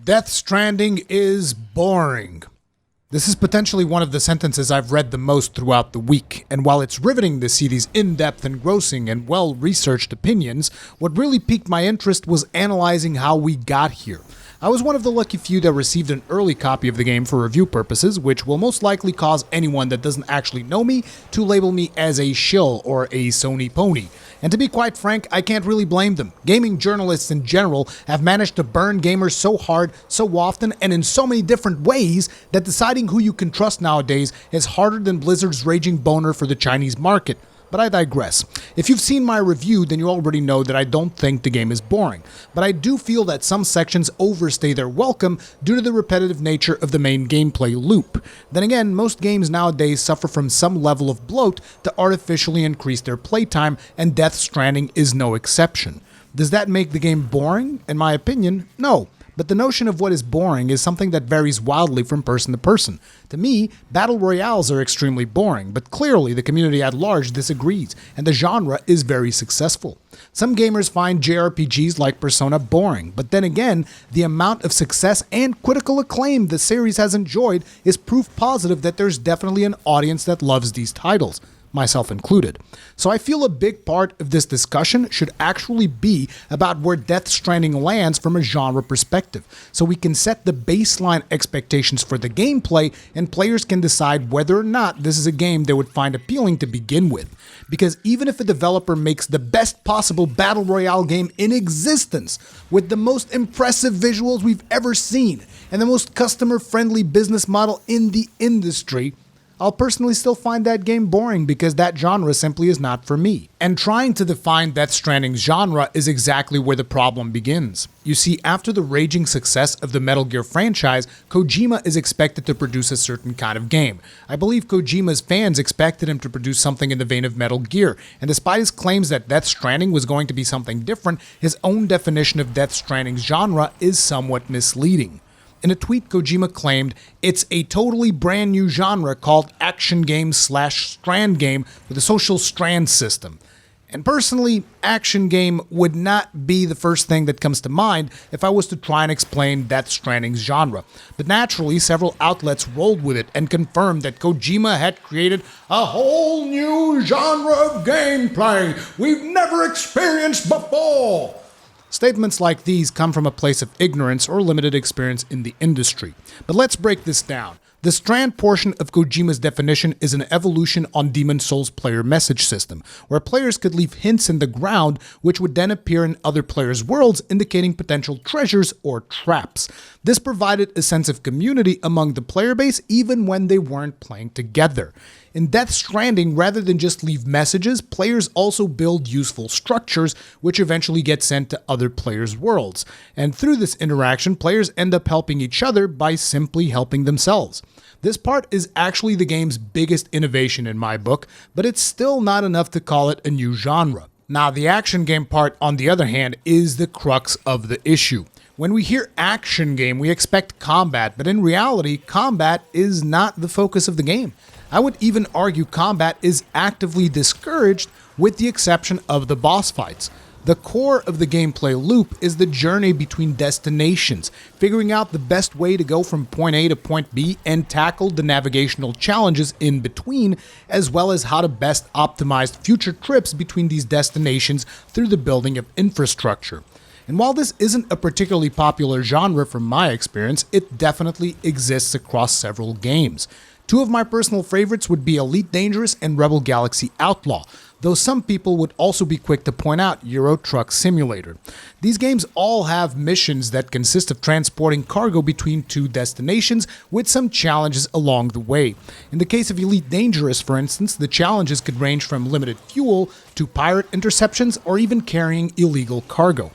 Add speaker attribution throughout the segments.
Speaker 1: Death Stranding is boring. This is potentially one of the sentences I've read the most throughout the week, and while it's riveting to see these in-depth, engrossing, and well-researched opinions, what really piqued my interest was analyzing how we got here. I was one of the lucky few that received an early copy of the game for review purposes, which will most likely cause anyone that doesn't actually know me to label me as a shill or a Sony pony. And to be quite frank, I can't really blame them. Gaming journalists in general have managed to burn gamers so hard, so often, and in so many different ways that deciding who you can trust nowadays is harder than Blizzard's raging boner for the Chinese market. But I digress. If you've seen my review, then you already know that I don't think the game is boring. But I do feel that some sections overstay their welcome due to the repetitive nature of the main gameplay loop. Then again, most games nowadays suffer from some level of bloat to artificially increase their playtime, and Death Stranding is no exception. Does that make the game boring? In my opinion, no. But the notion of what is boring is something that varies wildly from person to person. To me, battle royales are extremely boring, but clearly the community at large disagrees, and the genre is very successful. Some gamers find JRPGs like Persona boring, but then again, the amount of success and critical acclaim the series has enjoyed is proof positive that there's definitely an audience that loves these titles, myself included. So I feel a big part of this discussion should actually be about where Death Stranding lands from a genre perspective, so we can set the baseline expectations for the gameplay and players can decide whether or not this is a game they would find appealing to begin with. Because even if a developer makes the best possible battle royale game in existence, with the most impressive visuals we've ever seen, and the most customer-friendly business model in the industry, I'll personally still find that game boring because that genre simply is not for me. And trying to define Death Stranding's genre is exactly where the problem begins. You see, after the raging success of the Metal Gear franchise, Kojima is expected to produce a certain kind of game. I believe Kojima's fans expected him to produce something in the vein of Metal Gear, and despite his claims that Death Stranding was going to be something different, his own definition of Death Stranding's genre is somewhat misleading. In a tweet, Kojima claimed, "It's a totally brand new genre called action game / strand game with a social strand system." And personally, action game would not be the first thing that comes to mind if I was to try and explain Death Stranding's genre. But naturally, several outlets rolled with it and confirmed that Kojima had created a whole new genre of gameplay we've never experienced before. Statements like these come from a place of ignorance or limited experience in the industry. But let's break this down. The strand portion of Kojima's definition is an evolution on Demon's Souls' player message system, where players could leave hints in the ground which would then appear in other players' worlds, indicating potential treasures or traps. This provided a sense of community among the player base even when they weren't playing together. In Death Stranding, rather than just leave messages, players also build useful structures which eventually get sent to other players' worlds. And through this interaction, players end up helping each other by simply helping themselves. This part is actually the game's biggest innovation in my book, but it's still not enough to call it a new genre. Now, the action game part, on the other hand, is the crux of the issue. When we hear action game, we expect combat, but in reality, combat is not the focus of the game. I would even argue combat is actively discouraged with the exception of the boss fights. The core of the gameplay loop is the journey between destinations, figuring out the best way to go from point A to point B and tackle the navigational challenges in between, as well as how to best optimize future trips between these destinations through the building of infrastructure. And while this isn't a particularly popular genre from my experience, it definitely exists across several games. Two of my personal favorites would be Elite Dangerous and Rebel Galaxy Outlaw, though some people would also be quick to point out Euro Truck Simulator. These games all have missions that consist of transporting cargo between two destinations with some challenges along the way. In the case of Elite Dangerous, for instance, the challenges could range from limited fuel to pirate interceptions or even carrying illegal cargo.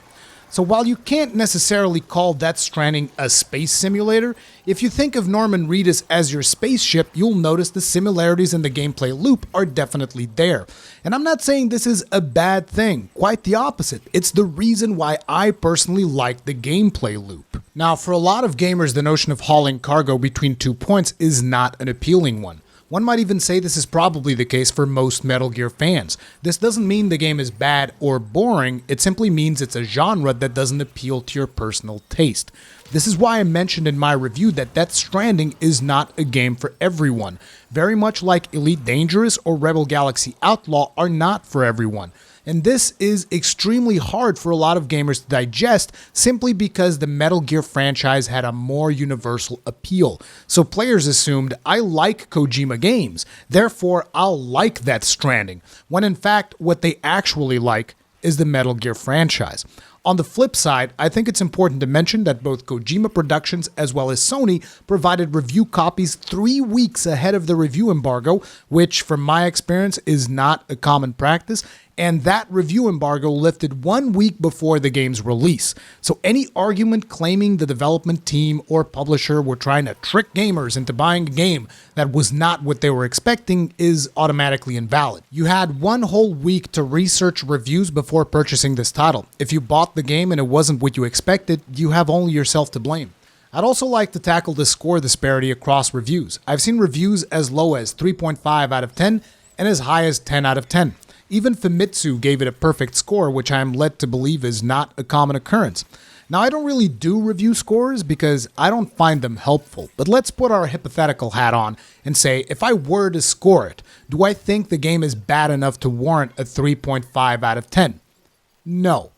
Speaker 1: So while you can't necessarily call Death Stranding a space simulator, if you think of Norman Reedus as your spaceship, you'll notice the similarities in the gameplay loop are definitely there. And I'm not saying this is a bad thing, quite the opposite. It's the reason why I personally like the gameplay loop. Now, for a lot of gamers, the notion of hauling cargo between 2 points is not an appealing one. One might even say this is probably the case for most Metal Gear fans. This doesn't mean the game is bad or boring, it simply means it's a genre that doesn't appeal to your personal taste. This is why I mentioned in my review that Death Stranding is not a game for everyone. Very much like Elite Dangerous or Rebel Galaxy Outlaw are not for everyone. And this is extremely hard for a lot of gamers to digest simply because the Metal Gear franchise had a more universal appeal. So players assumed, I like Kojima games, therefore I'll like Death Stranding, when in fact what they actually like is the Metal Gear franchise. On the flip side, I think it's important to mention that both Kojima Productions as well as Sony provided review copies 3 weeks ahead of the review embargo, which from my experience is not a common practice, and that review embargo lifted 1 week before the game's release. So any argument claiming the development team or publisher were trying to trick gamers into buying a game that was not what they were expecting is automatically invalid. You had 1 whole week to research reviews before purchasing this title. If you bought the game and it wasn't what you expected, you have only yourself to blame. I'd also like to tackle the score disparity across reviews. I've seen reviews as low as 3.5 out of 10 and as high as 10 out of 10. Even Famitsu gave it a perfect score, which I am led to believe is not a common occurrence. Now, I don't really do review scores because I don't find them helpful, but let's put our hypothetical hat on and say, if I were to score it, do I think the game is bad enough to warrant a 3.5 out of 10? No.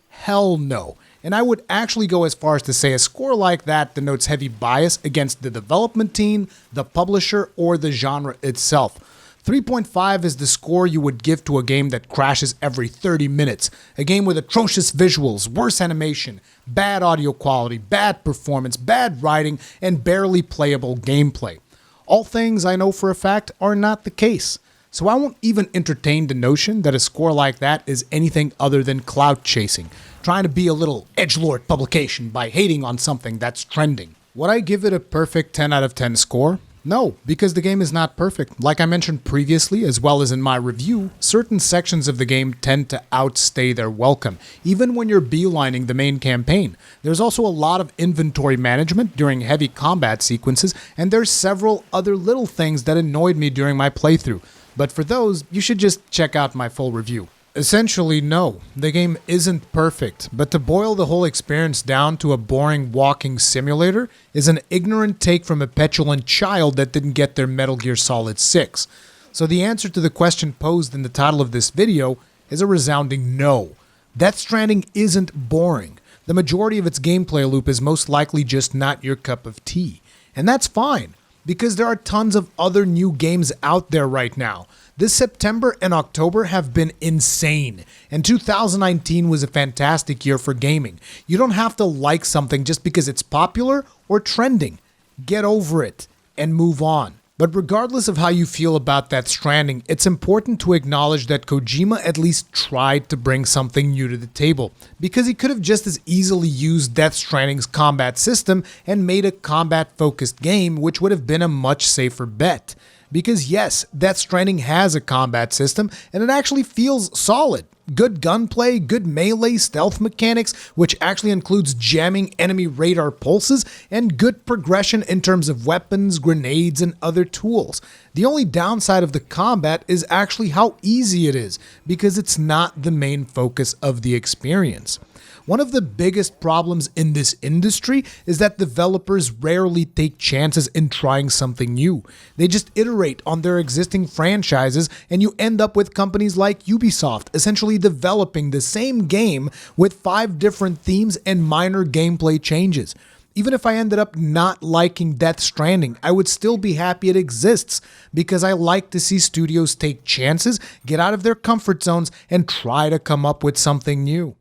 Speaker 1: Hell no. And I would actually go as far as to say a score like that denotes heavy bias against the development team, the publisher, or the genre itself. 3.5 is the score you would give to a game that crashes every 30 minutes, a game with atrocious visuals, worse animation, bad audio quality, bad performance, bad writing, and barely playable gameplay. All things I know for a fact are not the case. So I won't even entertain the notion that a score like that is anything other than clout chasing, trying to be a little edgelord publication by hating on something that's trending. Would I give it a perfect 10 out of 10 score? No, because the game is not perfect. Like I mentioned previously, as well as in my review, certain sections of the game tend to outstay their welcome, even when you're beelining the main campaign. There's also a lot of inventory management during heavy combat sequences, and there's several other little things that annoyed me during my playthrough. But for those, you should just check out my full review. Essentially, no, the game isn't perfect, but to boil the whole experience down to a boring walking simulator is an ignorant take from a petulant child that didn't get their Metal Gear Solid 6. So the answer to the question posed in the title of this video is a resounding no. Death Stranding isn't boring. The majority of its gameplay loop is most likely just not your cup of tea. And that's fine, because there are tons of other new games out there right now. This September and October have been insane, and 2019 was a fantastic year for gaming. You don't have to like something just because it's popular or trending. Get over it and move on. But regardless of how you feel about Death Stranding, it's important to acknowledge that Kojima at least tried to bring something new to the table, because he could have just as easily used Death Stranding's combat system and made a combat-focused game, which would have been a much safer bet. Because yes, Death Stranding has a combat system, and it actually feels solid. Good gunplay, good melee stealth mechanics, which actually includes jamming enemy radar pulses, and good progression in terms of weapons, grenades, and other tools. The only downside of the combat is actually how easy it is, because it's not the main focus of the experience. One of the biggest problems in this industry is that developers rarely take chances in trying something new. They just iterate on their existing franchises, and you end up with companies like Ubisoft essentially developing the same game with 5 different themes and minor gameplay changes. Even if I ended up not liking Death Stranding, I would still be happy it exists, because I like to see studios take chances, get out of their comfort zones, and try to come up with something new.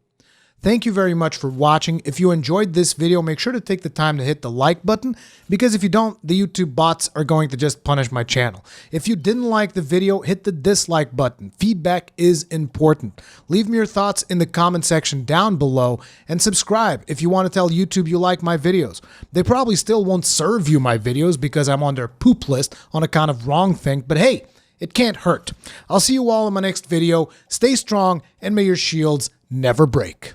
Speaker 1: Thank you very much for watching. If you enjoyed this video, make sure to take the time to hit the like button, because if you don't, the YouTube bots are going to just punish my channel. If you didn't like the video, hit the dislike button. Feedback is important. Leave me your thoughts in the comment section down below, and subscribe if you want to tell YouTube you like my videos. They probably still won't serve you my videos because I'm on their poop list on account of wrongthink, but hey, it can't hurt. I'll see you all in my next video. Stay strong, and may your shields never break.